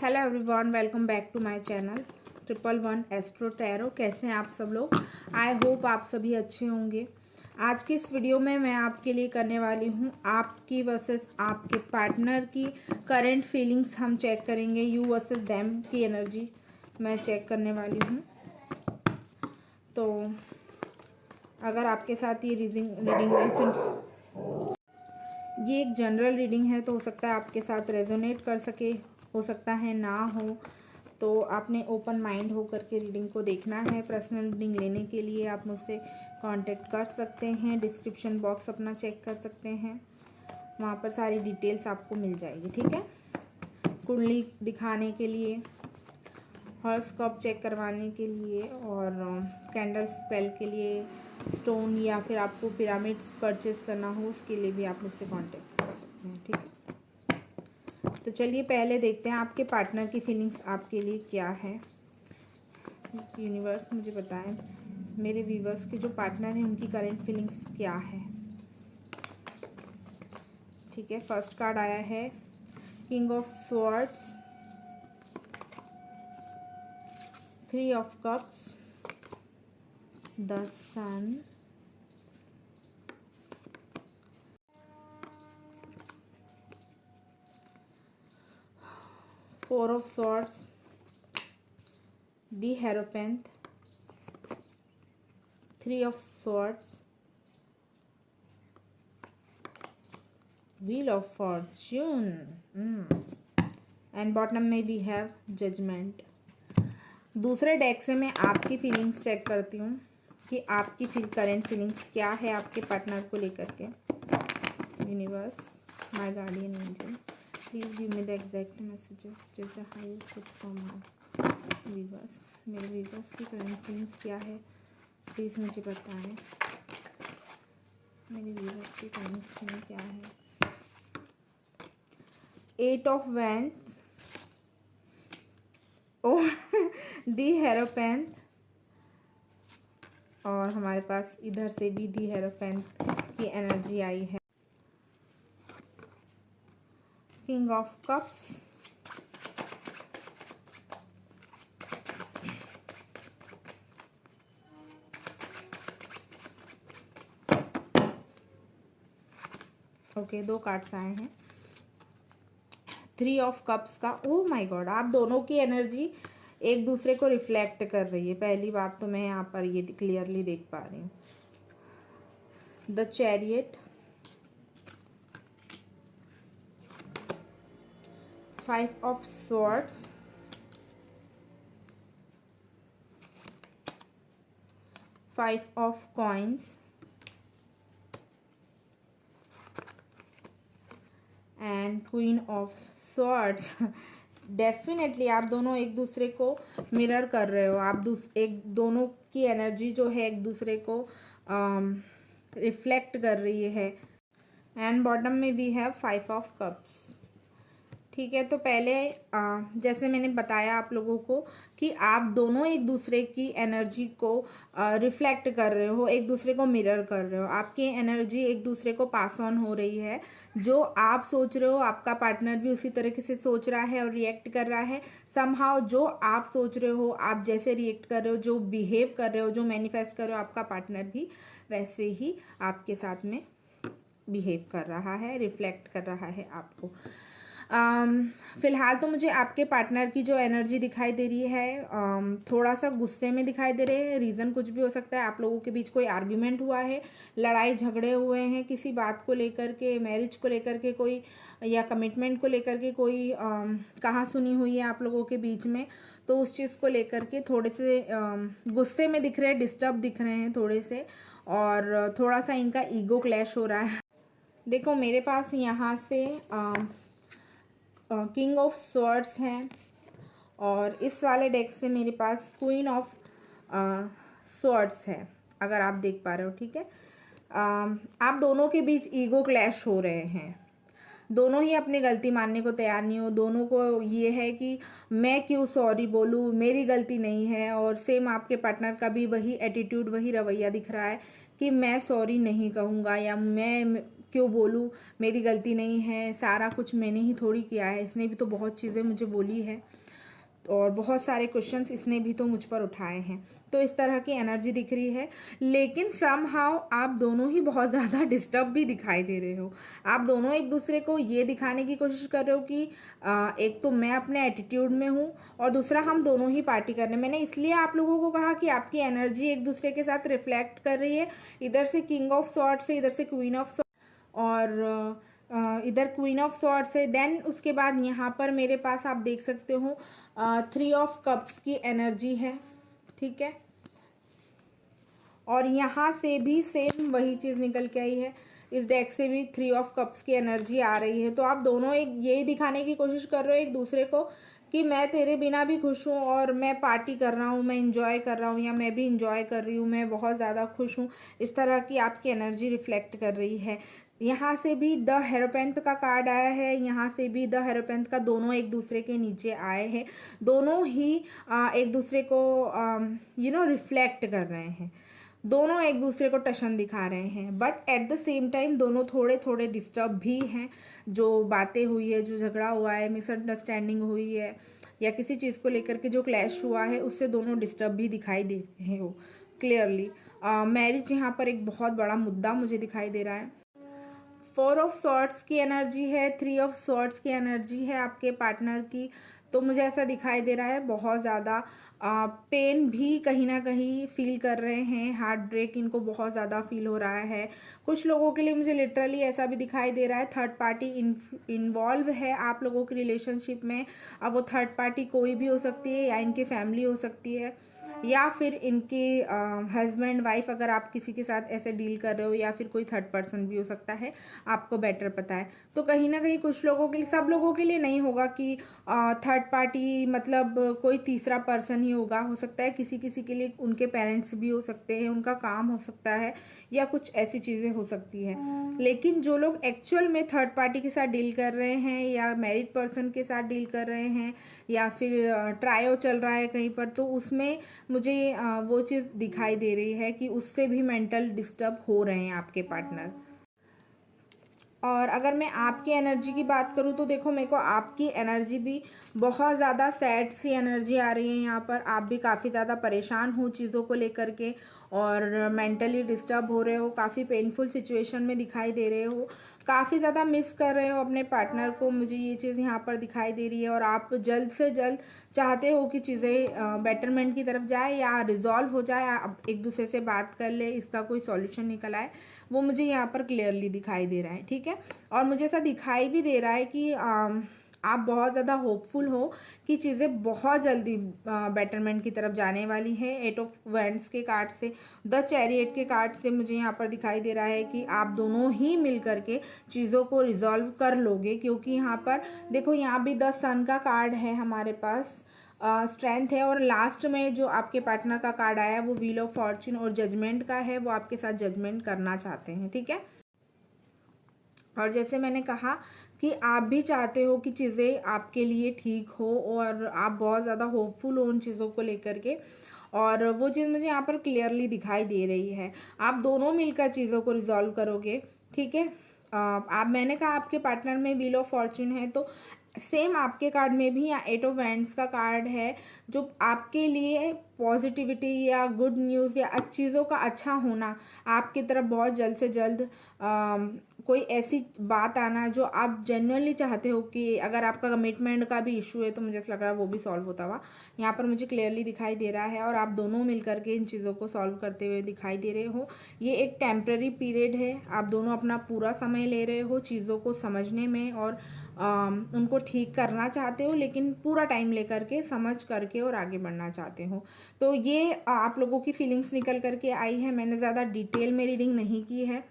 Hello everyone, welcome back to my channel 111 astro tarot. कैसे हैं आप सब लोग? आई होप आप सभी अच्छे होंगे। आज की इस वीडियो में मैं आपके लिए करने वाली हूं आपकी वर्सेस आपके पार्टनर की करंट फीलिंग्स हम चेक करेंगे। यू वर्सेस देम की एनर्जी मैं चेक करने वाली हूं। तो अगर आपके साथ ये ये एक जनरल रीडिंग है, तो हो सकता है आपके साथ रेजोनेट कर सके, हो सकता है ना हो। तो आपने ओपन माइंड हो करके रीडिंग को देखना है। पर्सनल रीडिंग लेने के लिए आप मुझसे कांटेक्ट कर सकते हैं। डिस्क्रिप्शन बॉक्स अपना चेक कर सकते हैं, वहाँ पर सारी डिटेल्स आपको मिल जाएगी। ठीक है। कुंडली दिखाने के लिए, हॉरोस्कोप चेक करवाने के लिए और कैंडल स्पेल के लिए, स्टोन या फिर आपको पिरामिड्स परचेज करना हो उसके लिए भी आप मुझसे कांटेक्ट कर सकते हैं। ठीक है। तो चलिए पहले देखते हैं आपके पार्टनर की फीलिंग्स आपके लिए क्या है। यूनिवर्स मुझे बताएं, मेरे व्यूवर्स के जो पार्टनर हैं उनकी करंट फीलिंग्स क्या है। ठीक है। फर्स्ट कार्ड आया है king of swords, 3 of cups, the sun, 4 of swords, the hierophant, 3 of swords, wheel of fortune, and bottom में we have judgment। दूसरे डेक से मैं आपकी फीलिंग्स चेक करती हूँ कि आपकी करंट फीलिंग्स क्या है आपके पार्टनर को लेकर के। Universe, my guardian angel, please give me the exact messages just the highest good for my viewers. मेरे व्यूवर्स की करंट फीलिंग्स क्या है, प्लीज़ मुझे बताएं। मेरे व्यूवर्स की करंट फीलिंग क्या है। 8 ऑफ वैंड्स, दी हेरोपेंथ, और हमारे पास इधर से भी दी हेरोपेंथ की एनर्जी आई है। King of cups, okay, 2 cards आए हैं। 3 ऑफ कप्स का, ओह माय गॉड, आप दोनों की एनर्जी एक दूसरे को रिफ्लेक्ट कर रही है। पहली बात तो मैं यहाँ पर ये क्लियरली देख पा रही हूँ। The chariot, 5 of swords, 5 of coins and queen of swords. Definitely आप दोनों एक दूसरे को मिरर कर रहे हो। आप दोनों की एनर्जी जो है एक दूसरे को रिफ्लेक्ट कर रही है। एंड बॉटम में वी हैव 5 ऑफ कप्स। ठीक है। तो पहले जैसे मैंने बताया आप लोगों को कि आप दोनों एक दूसरे की एनर्जी को रिफ्लेक्ट कर रहे हो, एक दूसरे को मिरर कर रहे हो। आपकी एनर्जी एक दूसरे को पास ऑन हो रही है। जो आप सोच रहे हो आपका पार्टनर भी उसी तरीके से सोच रहा है और रिएक्ट कर रहा है। समहाउ जो आप सोच रहे हो, आप जैसे रिएक्ट कर रहे हो, जो बिहेव कर रहे हो, जो मैनिफेस्ट कर रहे हो, आपका पार्टनर भी वैसे ही आपके साथ में बिहेव कर रहा है, रिफ्लेक्ट कर रहा है आपको। फिलहाल तो मुझे आपके पार्टनर की जो एनर्जी दिखाई दे रही है, थोड़ा सा गुस्से में दिखाई दे रहे हैं। रीज़न कुछ भी हो सकता है, आप लोगों के बीच कोई आर्ग्यूमेंट हुआ है, लड़ाई झगड़े हुए हैं किसी बात को लेकर के, मैरिज को लेकर के कोई, या कमिटमेंट को लेकर के कोई कहा सुनी हुई है आप लोगों के बीच में। तो उस चीज़ को लेकर के थोड़े से गुस्से में दिख रहे हैं, डिस्टर्ब दिख रहे हैं थोड़े से, और थोड़ा सा इनका ईगो क्लैश हो रहा है। देखो मेरे पास यहाँ से किंग ऑफ स्वॉर्ड्स हैं, और इस वाले डेक से मेरे पास क्वीन ऑफ स्वॉर्ड्स है, अगर आप देख पा रहे हो। ठीक है। आप दोनों के बीच ईगो क्लैश हो रहे हैं। दोनों ही अपनी गलती मानने को तैयार नहीं हो। दोनों को ये है कि मैं क्यों सॉरी बोलूँ, मेरी गलती नहीं है। और सेम आपके पार्टनर का भी वही एटीट्यूड, वही रवैया दिख रहा है कि मैं सॉरी नहीं कहूँगा, या मैं क्यों बोलूँ, मेरी गलती नहीं है, सारा कुछ मैंने ही थोड़ी किया है, इसने भी तो बहुत चीज़ें मुझे बोली है और बहुत सारे क्वेश्चंस इसने भी तो मुझ पर उठाए हैं। तो इस तरह की एनर्जी दिख रही है। लेकिन समहाउ आप दोनों ही बहुत ज़्यादा डिस्टर्ब भी दिखाई दे रहे हो। आप दोनों एक दूसरे को ये दिखाने की कोशिश कर रहे हो कि एक तो मैं अपने एटीट्यूड में हूँ और दूसरा हम दोनों ही पार्टी कर रहे हैं। मैंने इसलिए आप लोगों को कहा कि आपकी एनर्जी एक दूसरे के साथ रिफ्लेक्ट कर रही है। इधर से किंग ऑफ सॉर्ड्स से, इधर से क्वीन ऑफ और इधर क्वीन ऑफ सॉर्ड्स है। देन उसके बाद यहाँ पर मेरे पास आप देख सकते हो 3 ऑफ कप्स की एनर्जी है, ठीक है। और यहाँ से भी सेम वही चीज़ निकल के आई है। इस डेक से भी 3 ऑफ कप्स की एनर्जी आ रही है। तो आप दोनों एक यही दिखाने की कोशिश कर रहे हो एक दूसरे को कि मैं तेरे बिना भी खुश हूँ और मैं पार्टी कर रहा हूँ, मैं इंजॉय कर रहा हूँ, या मैं भी इंजॉय कर रही हूँ, मैं बहुत ज़्यादा खुश हूँ। इस तरह की आपकी एनर्जी रिफ्लेक्ट कर रही है। यहाँ से भी द हेरोपेंथ का कार्ड आया है, यहाँ से भी द हेरोपेंथ का, दोनों एक दूसरे के नीचे आए हैं। दोनों ही एक दूसरे को रिफ्लेक्ट कर रहे हैं। दोनों एक दूसरे को टशन दिखा रहे हैं, but at the same time दोनों थोड़े थोड़े डिस्टर्ब भी हैं। जो बातें हुई है, जो झगड़ा हुआ है, मिसअंडरस्टैंडिंग हुई है, या किसी चीज़ को लेकर के जो क्लैश हुआ है, उससे दोनों डिस्टर्ब भी दिखाई दे रहे हो क्लियरली। मैरिज यहाँ पर एक बहुत बड़ा मुद्दा मुझे दिखाई दे रहा है। 4 ऑफ सॉर्ड्स की एनर्जी है, 3 ऑफ सॉर्ड्स की एनर्जी है आपके पार्टनर की। तो मुझे ऐसा दिखाई दे रहा है बहुत ज़्यादा पेन भी कहीं ना कहीं फील कर रहे हैं, हार्ट ब्रेक इनको बहुत ज़्यादा फील हो रहा है। कुछ लोगों के लिए मुझे लिटरली ऐसा भी दिखाई दे रहा है थर्ड पार्टी इन्वॉल्व है आप लोगों की रिलेशनशिप में। अब वो थर्ड पार्टी कोई भी हो सकती है, या इनकी फैमिली हो सकती है, या फिर इनके हस्बैंड वाइफ, अगर आप किसी के साथ ऐसे डील कर रहे हो, या फिर कोई थर्ड पर्सन भी हो सकता है, आपको बेटर पता है। तो कहीं ना कहीं कुछ लोगों के लिए, सब लोगों के लिए नहीं होगा कि थर्ड पार्टी मतलब कोई तीसरा पर्सन ही होगा। हो सकता है किसी किसी के लिए उनके पेरेंट्स भी हो सकते हैं, उनका काम हो सकता है, या कुछ ऐसी चीज़ें हो सकती है। लेकिन जो लोग एक्चुअल में थर्ड पार्टी के साथ डील कर रहे हैं, या मैरिड पर्सन के साथ डील कर रहे हैं, या फिर ट्रायो चल रहा है कहीं पर, तो उसमें मुझे वो चीज़ दिखाई दे रही है कि उससे भी मेंटल डिस्टर्ब हो रहे हैं आपके पार्टनर। और अगर मैं आपकी एनर्जी की बात करूँ तो देखो, मेरे को आपकी एनर्जी भी बहुत ज़्यादा सैड सी एनर्जी आ रही है यहाँ पर। आप भी काफ़ी ज़्यादा परेशान हो चीज़ों को लेकर के, और मेंटली डिस्टर्ब हो रहे हो, काफ़ी पेनफुल सिचुएशन में दिखाई दे रहे हो, काफ़ी ज़्यादा मिस कर रहे हो अपने पार्टनर को, मुझे ये चीज़ यहाँ पर दिखाई दे रही है। और आप जल्द से जल्द चाहते हो कि चीज़ें बेटरमेंट की तरफ जाए, या रिजॉल्व हो जाए, आप एक दूसरे से बात कर ले, इसका कोई सॉल्यूशन निकल आए, वो मुझे यहाँ पर क्लियरली दिखाई दे रहा है, ठीक है। और मुझे ऐसा दिखाई भी दे रहा है कि आप बहुत ज़्यादा होपफुल हो कि चीज़ें बहुत जल्दी बेटरमेंट की तरफ जाने वाली है। 8 ऑफ वैंड्स के कार्ड से, द चैरियट के कार्ड से मुझे यहाँ पर दिखाई दे रहा है कि आप दोनों ही मिल करके चीज़ों को रिजॉल्व कर लोगे। क्योंकि यहाँ पर देखो, यहाँ भी द सन का कार्ड है हमारे पास, स्ट्रेंथ है, और लास्ट में जो आपके पार्टनर का कार्ड आया है वो व्हील ऑफ फॉर्च्यून और जजमेंट का है। वो आपके साथ जजमेंट करना चाहते हैं, ठीक है। और जैसे मैंने कहा कि आप भी चाहते हो कि चीज़ें आपके लिए ठीक हो, और आप बहुत ज़्यादा होपफुल हो उन चीज़ों को लेकर के, और वो चीज़ मुझे यहाँ पर क्लियरली दिखाई दे रही है। आप दोनों मिलकर चीज़ों को रिजॉल्व करोगे, ठीक है। आप, मैंने कहा आपके पार्टनर में व्हील ऑफ फॉर्च्यून है, तो सेम आपके कार्ड में भी यहाँ 8 ऑफ वैंड्स का कार्ड है, जो आपके लिए पॉजिटिविटी या गुड न्यूज़ या चीज़ों का अच्छा होना, आपकी तरफ बहुत जल्द से जल्द कोई ऐसी बात आना जो आप जेन्युइनली चाहते हो कि अगर आपका कमिटमेंट का भी इशू है तो मुझे ऐसा लग रहा है वो भी सॉल्व होता हुआ यहाँ पर मुझे क्लियरली दिखाई दे रहा है। और आप दोनों मिलकर के इन चीज़ों को सॉल्व करते हुए दिखाई दे रहे हो। ये एक टेम्प्रेरी पीरियड है, आप दोनों अपना पूरा समय ले रहे हो चीज़ों को समझने में, और उनको ठीक करना चाहते हो, लेकिन पूरा टाइम लेकर के समझ करके और आगे बढ़ना चाहते हो। तो ये आप लोगों की फीलिंग्स निकल करके आई है। मैंने ज़्यादा डिटेल में रीडिंग नहीं की है।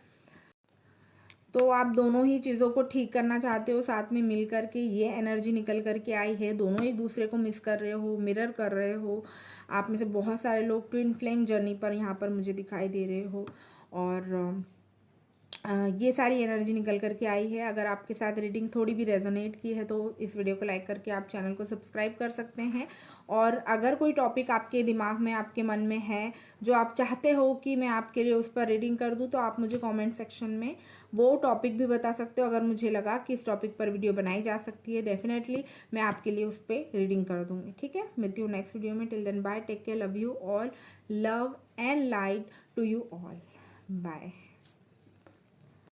तो आप दोनों ही चीज़ों को ठीक करना चाहते हो साथ में मिल करके, ये एनर्जी निकल करके आई है। दोनों एक दूसरे को मिस कर रहे हो, मिरर कर रहे हो। आप में से बहुत सारे लोग ट्विन फ्लेम जर्नी पर यहाँ पर मुझे दिखाई दे रहे हो। और ये सारी एनर्जी निकल करके आई है। अगर आपके साथ रीडिंग थोड़ी भी रेजोनेट की है तो इस वीडियो को लाइक करके आप चैनल को सब्सक्राइब कर सकते हैं। और अगर कोई टॉपिक आपके दिमाग में, आपके मन में है जो आप चाहते हो कि मैं आपके लिए उस पर रीडिंग कर दूं, तो आप मुझे कमेंट सेक्शन में वो टॉपिक भी बता सकते हो। अगर मुझे लगा कि इस टॉपिक पर वीडियो बनाई जा सकती है, डेफिनेटली मैं आपके लिए उस पर रीडिंग कर दूँगी। ठीक है, मिलती हूँ नेक्स्ट वीडियो में। Till then bye, take care, love you all, love and light to you all, bye.